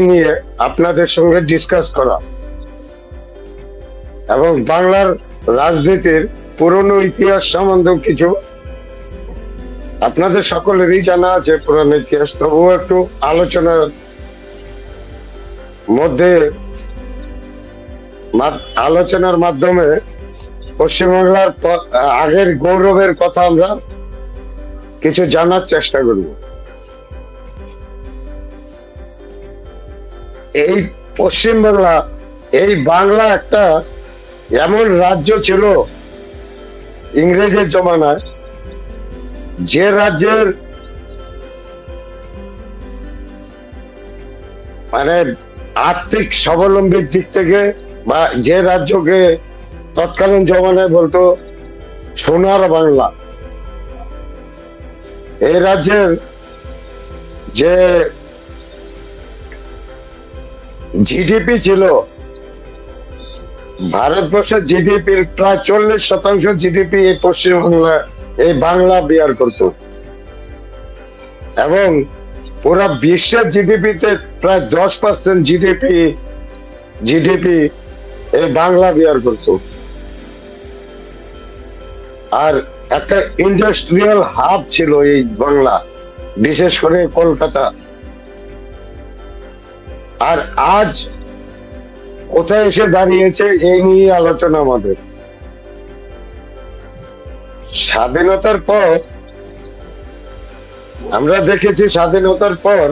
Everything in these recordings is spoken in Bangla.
নিয়ে আপনাদের সঙ্গে ডিসকাস করা এবং বাংলার রাজনীতির পুরনো ইতিহাস সম্বন্ধে কিছু আপনাদের সকলেরই জানা আছে পুরানো ইতিহাস, তবুও একটু আলোচনার মধ্যে আলোচনার মাধ্যমে পশ্চিমবাংলার আগের গৌরবের কথা আমরা কিছু জানার চেষ্টা করব। এই পশ্চিমবাংলা, এই বাংলা একটা এমন রাজ্য ছিল ইংরেজের জমানায়, যে রাজ্যের মানে আর্থিক স্বাবলম্বীর দিক থেকে, বা যে রাজ্যকে তৎকালীন জমানায় বলতো সোনার বাংলা, এই রাজ্যের যে জিডিপি ছিল, ভারতবর্ষের জিডিপির প্রায় 40% জিডিপি এই পশ্চিমবাংলা, এই বাংলা বিয়ার করত, এবং পুরা বিশ্বের জিডিপিতে প্রায় 10% জিডিপি এই বাংলা বিয়ার করত। আর একটা ইন্ডাস্ট্রিয়াল হাব ছিল এই বাংলা, বিশেষ করে কলকাতা। আর আজ কোথায় এসে দাঁড়িয়েছে এই নিয়ে আলোচনা আমাদের। স্বাধীনতার পর আমরা দেখেছি, স্বাধীনতার পর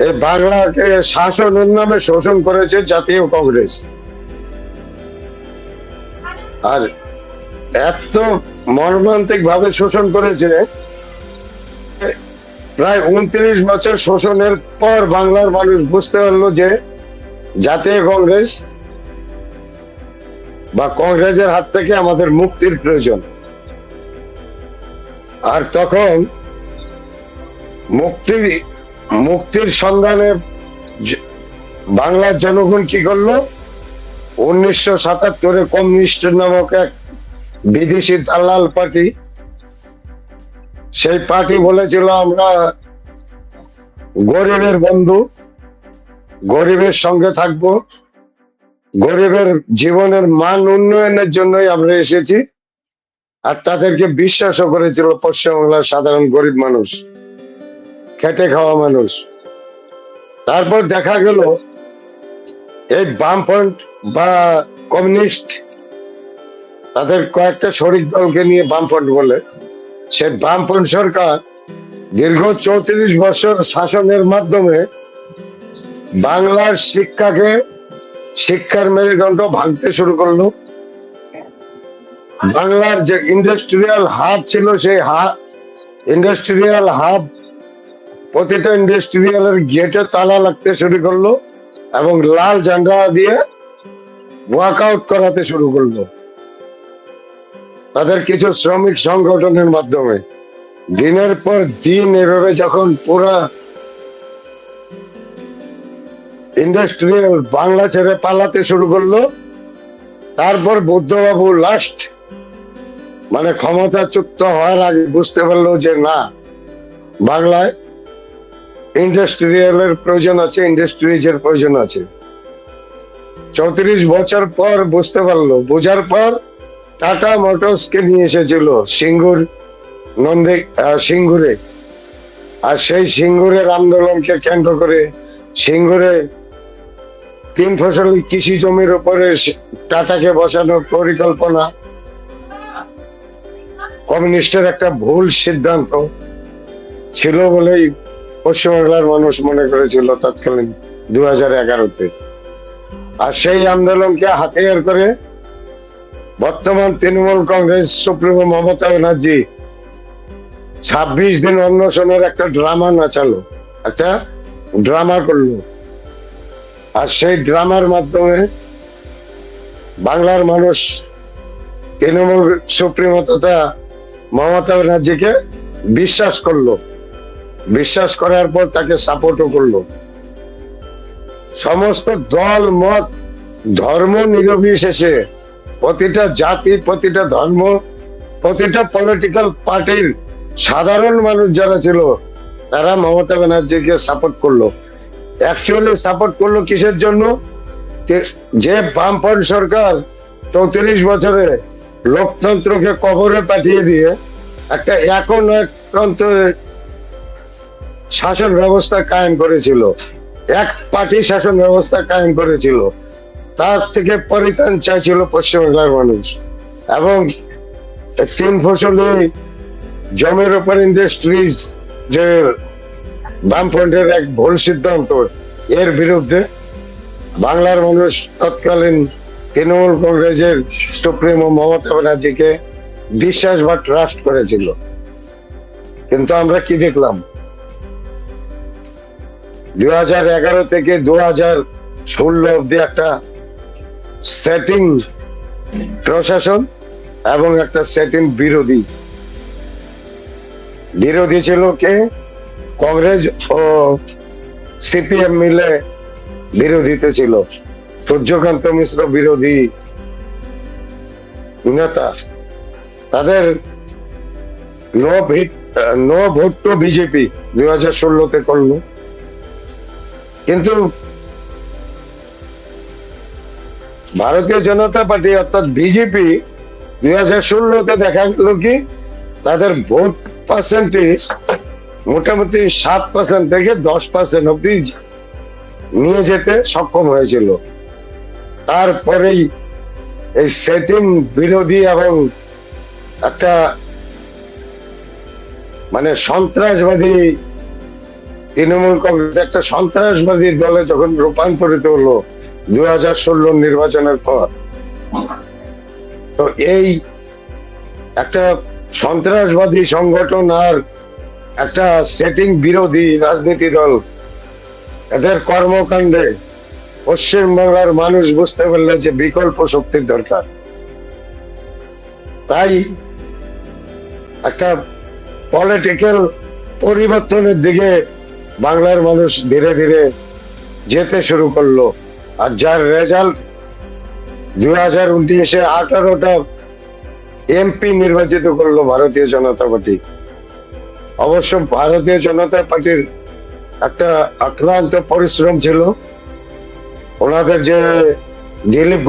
এই বাংলাকে শাসনের নামে শোষণ করেছে জাতীয় কংগ্রেস। আর এত মর্মান্তিক ভাবে শোষণ করেছে, প্রায় 29 বছর শোষণের পর বাংলার মানুষ বুঝতে পারলো যে জাতীয় কংগ্রেস বা কংগ্রেসের হাত থেকে আমাদের মুক্তির প্রয়োজন। আর তখন মুক্তির সন্ধানে বাংলার জনগণ কি করলো, 1977-এ কমিউনিস্ট নামক এক বিদেশি দালাল পার্টি, সেই পার্টি বলেছিল আমরা গরিবের বন্ধু, গরিবের সঙ্গে থাকবো, গরিবের জীবনের মান উন্নয়নের জন্যই আমরা এসেছি। আর তাদেরকে বিশ্বাসও করেছিল পশ্চিমবাংলার সাধারণ গরিব মানুষ, খেটে খাওয়া মানুষ। তারপর দেখা গেল এই বামফ্রন্ট বা কমিউনিস্ট, তাদের কয়েকটা শরিক দলকে নিয়ে বামফ্রন্ট বলে, সে বামফ্রন্ট সরকার দীর্ঘ 34 বছর শাসনের মাধ্যমে বাংলার শিক্ষার মেরুদণ্ড ভাঙতে শুরু করলো। বাংলার যে ইন্ডাস্ট্রিয়াল হাব ছিল, সেই ইন্ডাস্ট্রিয়াল হাব, প্রতিটা ইন্ডাস্ট্রিয়ালের গেটে তালা লাগতে শুরু করলো এবং লাল ঝান্ডা দিয়ে ওয়াকআউট করাতে শুরু করলো তাদের কিছু শ্রমিক সংগঠনের মাধ্যমে। দিনের পর দিন এভাবে যখন পুরা ইন্ডাস্ট্রিয়াল বাংলা ছেড়ে পালাতে শুরু করলো, তারপর বুদ্ধবাবু লাস্ট মানে ক্ষমতাচ্যুত হওয়ার আগে বুঝতে পারলো যে না, বাংলায় ইন্ডাস্ট্রিয়ালের প্রয়োজন আছে, ইন্ডাস্ট্রিজের প্রয়োজন আছে। 34 বছর পর বুঝতে পারলো, বোঝার পর টাটা মোটরস কে নিয়ে এসেছিল সিঙ্গুরে। আর সেই সিঙ্গুরের আন্দোলনকে কেন্দ্র করে সিঙ্গুরে 3 ফসলি কৃষি জমির উপরে টাটাকে বসানোর পরিকল্পনা কমিউনিস্টের একটা ভুল সিদ্ধান্ত ছিল বলেই পশ্চিমবাংলার মানুষ মনে করেছিল তৎকালীন 2011-তে। আর সেই আন্দোলনকে হাতিয়ার করে বর্তমান তৃণমূল কংগ্রেস সুপ্রিমো মমতা ব্যানার্জি 26 দিন অনশনের একটা ড্রামা নাচালো, একটা ড্রামা করলো। আর সেই ড্রামার মাধ্যমে বাংলার মানুষ তৃণমূল সুপ্রিমো তথা মমতা ব্যানার্জিকে বিশ্বাস করলো। বিশ্বাস করার পর তাকে সাপোর্টও করলো। সমস্ত দল মত ধর্ম নির্বিশেষে প্রতিটা জাতি, প্রতিটা ধর্ম, প্রতিটা পলিটিক্যাল পার্টির সাধারণ মানুষ যারা ছিল তারা মমতা ব্যানার্জিকে সাপোর্ট করলো। অ্যাকচুয়ালি সাপোর্ট করলো কিসের জন্য? যে বামফ্রন্ট সরকার 34 বছরে লোকতন্ত্রকে কবরে পাঠিয়ে দিয়ে একটা একতন্ত্র শাসন ব্যবস্থা কায়েম করেছিল, এক পার্টি শাসন ব্যবস্থা কায়েম করেছিল, তার থেকে পরিত্রাণ চাইছিল পশ্চিমবাংলার মানুষ। এবং 3 ফসলি জমির উপর ইন্ডাস্ট্রিজ যে বামফ্রন্টের এক ভুল সিদ্ধান্ত, এর বিরুদ্ধে বাংলার মানুষ তৎকালীন তৃণমূল কংগ্রেসের সুপ্রিমো মমতা ব্যানার্জিকে বিশ্বাস বা ট্রাস্ট করেছিল। কিন্তু আমরা কি দেখলাম? 2011 থেকে 2016 অব্দি একটা সেটিং প্রশাসন এবং একটা সেটিং বিরোধী ছিল কে? কংগ্রেস ও সিপিএম মিলে বিরোধীতে ছিল। সূর্যকান্ত মিশ্র বিরোধী নেতা, তাদের নো ভোট টু বিজেপি 2016-তে করলো। কিন্তু ভারতীয় জনতা পার্টি অর্থাৎ বিজেপি 2016-তে দেখা গেল কি তাদের ভোট পার্সেন্টেজ মোটামুটি 7% থেকে 10% অব্দি নিয়ে যেতে সক্ষম হয়েছিল। তারপরেই এই সেটিং বিরোধী এবং একটা মানে সন্ত্রাসবাদী তৃণমূল কংগ্রেস একটা সন্ত্রাসবাদী দলে যখন রূপান্তরিত হলো 2016 নির্বাচনের পর, তো এই একটা সন্ত্রাসবাদী সংগঠন আর একটা সেটিং বিরোধী রাজনীতি দল, এদের কর্মকাণ্ডে পশ্চিমবাংলার মানুষ বুঝতে পারলে যে বিকল্প শক্তির দরকার। তাই একটা পলিটিক্যাল পরিবর্তনের দিকে বাংলার মানুষ ধীরে ধীরে যেতে শুরু করলো। আর যার রেজাল্ট 2019-এ 18টা এমপি নির্বাচিত করলো ভারতীয় জনতা পার্টি। অবশ্য ভারতীয় জনতা পার্টির একটা আক্রান্ত পরিশ্রম ছিল। ওনাদের যে দিলীপ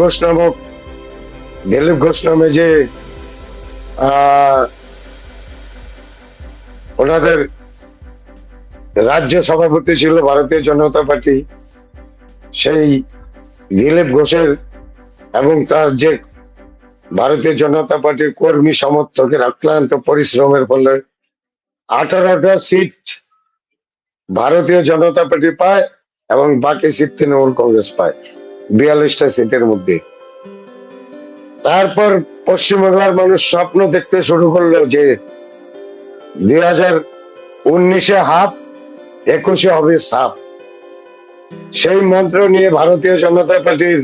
ঘোষ নামে যে ওনাদের রাজ্য সভাপতি ছিল ভারতীয় জনতা পার্টি, সেই দিলীপ ঘোষের এবং তার যে ভারতীয় জনতা পার্টির কর্মী সমর্থকের আক্রান্ত পরিশ্রমের ফলে 18টা সিট ভারতীয় জনতা পার্টি পায় এবং বাকি সিট তৃণমূল কংগ্রেস পায় 42টা সিটের মধ্যে। তারপর পশ্চিমবাংলার মানুষ স্বপ্ন দেখতে শুরু করলো যে 2019-এ হাফ, 21-এ হবে সাফ। সেই মন্ত্র নিয়ে ভারতীয় জনতা পার্টির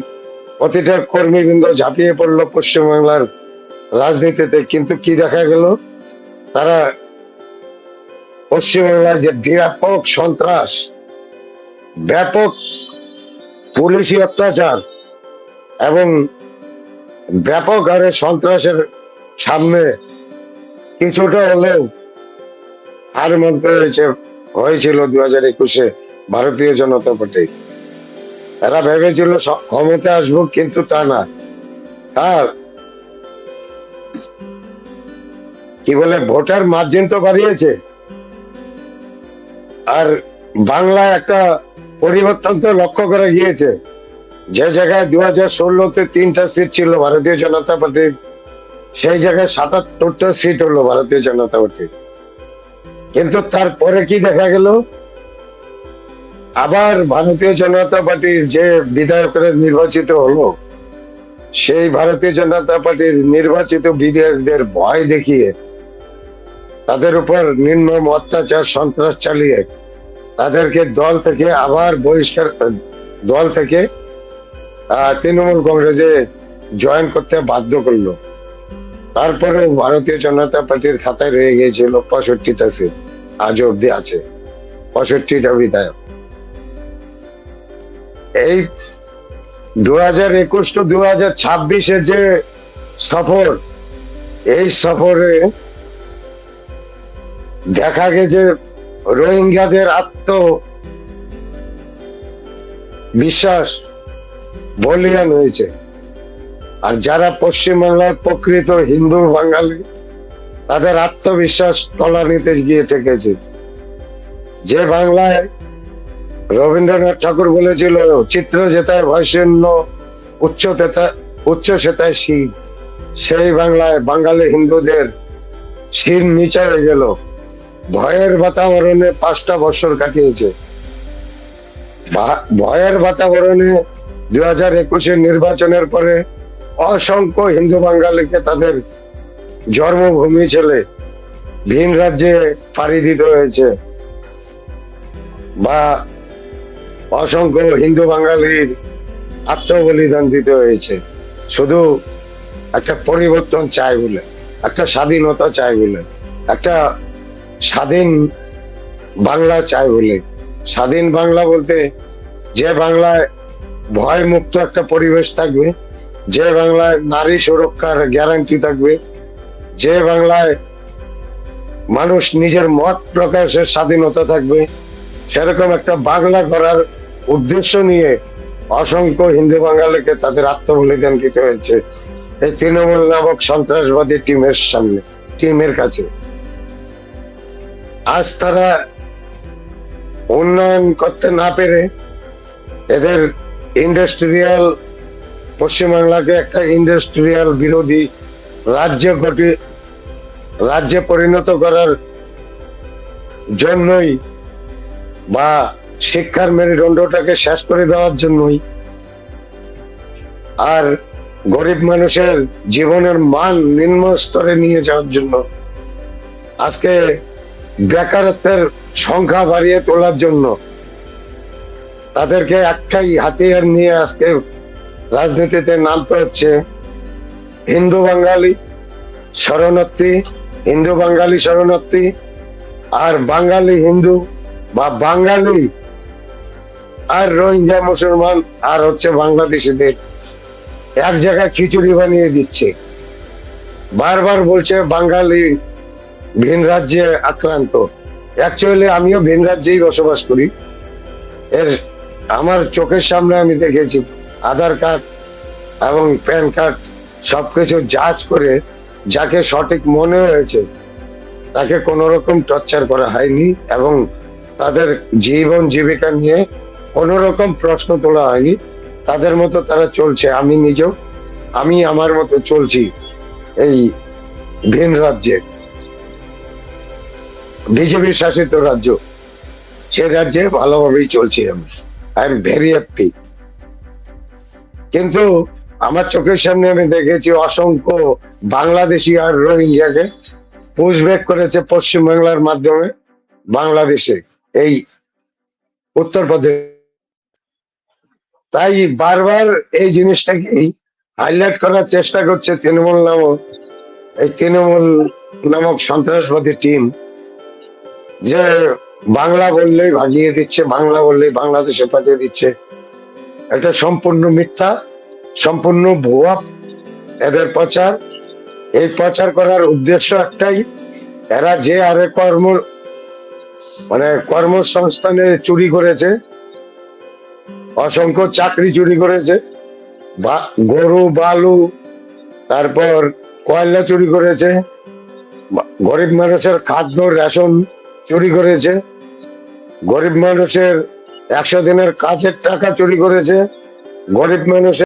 প্রতিটা কর্মীবৃন্দ ঝাঁপিয়ে পড়লো পশ্চিমবাংলার রাজনীতিতে। কিন্তু কি দেখা গেল? তারা পশ্চিমবাংলায় যে ব্যাপক সন্ত্রাস, ব্যাপক পুলিশি অত্যাচার এবং ব্যাপক হারে সন্ত্রাসের সামনে কিছুটা হলেও হার মানতে হয়েছিল 2021-এ ভারতীয় জনতা পার্টি। এরা ভেবেছিল ক্ষমতা আসবো, কিন্তু তা না। তার কি বলে ভোটার মার্জিন তো বাড়িয়েছে, আর বাংলায় একটা পরিবর্তন তো লক্ষ্য করা গিয়েছে। যে জায়গায় 2016-তে 3টা সিট ছিল ভারতীয় জনতা পার্টির, সেই জায়গায় 77টা সিট হলো ভারতীয় জনতা পার্টির। কিন্তু তারপরে কি দেখা গেল? আবার ভারতীয় জনতা পার্টির যে বিধায়করা নির্বাচিত হলো, সেই ভারতীয় জনতা পার্টির নির্বাচিত বিধায়কদের ভয় দেখিয়ে তাদের উপর নির্মম অত্যাচার সন্ত্রাস চালিয়ে তাদেরকে দল থেকে আবার বহিষ্কার, দল থেকে তৃণমূল কংগ্রেসে জয়েন করতে বাধ্য করলো। তারপরে ভারতীয় জনতা পার্টির খাতায় রয়ে গিয়েছিল 65টা সিট, আজও অব্দি আছে 65টা বিধায়ক। এই 2021 টু 2026-এ যে সফর, এই সফরে দেখা গেছে রোহিঙ্গাদের বিশ্বাস বলিয়ান হয়েছে। আর যারা পশ্চিমবাংলার প্রকৃত হিন্দু বাঙালি, তাদের আত্মবিশ্বাস তলানিতে গিয়ে ঠেকেছে। যে বাংলায় রবীন্দ্রনাথ ঠাকুর বলেছিল, চিত্র যেথায় ভয়শূন্য, উচ্চ সেথায় শির, সেই বাংলায় বাঙালি হিন্দুদের শির নিচে হয়ে গেল। ভয়ের বাতাবরণে 5টা বছর কাটিয়েছে। ভয়ের বাতাবরণে 2021 নির্বাচনের পরে অসংখ্য হিন্দু বাঙালিকে তাদের জন্মভূমি ছেড়ে ভিন রাজ্যে পাড়ি দিতে হয়েছে, বা অসংখ্য হিন্দু বাঙালির আত্মবলিদান দিতে হয়েছে, শুধু একটা পরিবর্তন চাই বলে, একটা স্বাধীনতা চাই বলে, একটা স্বাধীন বাংলা চাই বলে। স্বাধীন বাংলা বলতে যে বাংলায় ভয় মুক্ত একটা পরিবেশ থাকবে, যে বাংলায় নারী সুরক্ষার গ্যারান্টি থাকবে, যে বাংলায় মানুষ নিজের মত প্রকাশের স্বাধীনতা থাকবে, সেরকম একটা বাংলা করার উদ্দেশ্য নিয়ে অসংখ্য হিন্দু বাঙালিকে তাদের আত্মবলিদান দিতে হয়েছে এই তৃণমূল নামক সন্ত্রাসবাদী টিমের কাছে। আজ তারা উন্নয়ন করতে না পেরে এদের পশ্চিমবাংলাকে একটা ইন্ডাস্ট্রিয়াল বিরোধী রাজ্যে পরিণত করার জন্যই, বা শিক্ষার মেরুদণ্ডটাকে শেষ করে দেওয়ার জন্যই, আর গরিব মানুষের জীবনের মান নিম্ন স্তরে নিয়ে যাওয়ার জন্য, আজকে বেকারত্বের সংখ্যা বাড়িয়ে তোলার জন্য তাদেরকে একটাই হাতিয়ার নিয়ে আজকে রাজনীতিতে নামতে হচ্ছে। হিন্দু বাঙালি শরণার্থী আর বাঙালি হিন্দু বা বাঙালি আর রোহিঙ্গা মুসলমান আর হচ্ছে বাংলাদেশিদের এক জায়গায় খিচুড়ি বানিয়ে দিচ্ছে। বারবার বলছে বাঙালি ভিন রাজ্যে আক্রান্ত। অ্যাকচুয়ালি আমিও ভিন রাজ্যেই বসবাস করি। আমার চোখের সামনে আমি দেখেছি আধার কার্ড এবং প্যান কার্ড সবকিছু যাচ করে যাকে সঠিক মনে হয়েছে তাকে কোন রকম টর্চার করা হয়নি, এবং তাদের জীবন জীবিকা নিয়ে কোন রকম প্রশ্ন তোলা হয়নি। তাদের মতো তারা চলছে। আমি আমার মতো চলছি এই ভিন রাজ্যে, বিজেপি শাসিত রাজ্য, সে রাজ্যে ভালোভাবেই চলছি আমি। I am very happy. কিন্তু আমার চোখের সামনে আমি দেখেছি অসংখ্য বাংলাদেশি আর রোহিঙ্গাকে পুশব্যাক করেছে পশ্চিমবাংলার মাধ্যমে বাংলাদেশে, এই উত্তরপ্রদেশ। তাই বারবার এই জিনিসটাকেই হাইলাইট করার চেষ্টা করছে তৃণমূল নামক সন্ত্রাসবাদী টিম, যে বাংলা বললেই ভাগিয়ে দিচ্ছে, বাংলা বললেই বাংলাদেশে পাঠিয়ে দিচ্ছে। এটা সম্পূর্ণ মিথ্যা, সম্পূর্ণ ভুয়া এদের প্রচার। এই প্রচার করার উদ্দেশ্য একটাই, এরা যে আরে কর্মসংস্থানে চুরি করেছে, অসংখ্য চাকরি চুরি করেছে, গরু বালু তারপর কয়লা চুরি করেছে, গরিব মানুষের খাদ্য রেশন চুরি করেছে, গরিব মানুষের 100 দিনের কাজের টাকা চুরি করেছে, গরিব মানুষের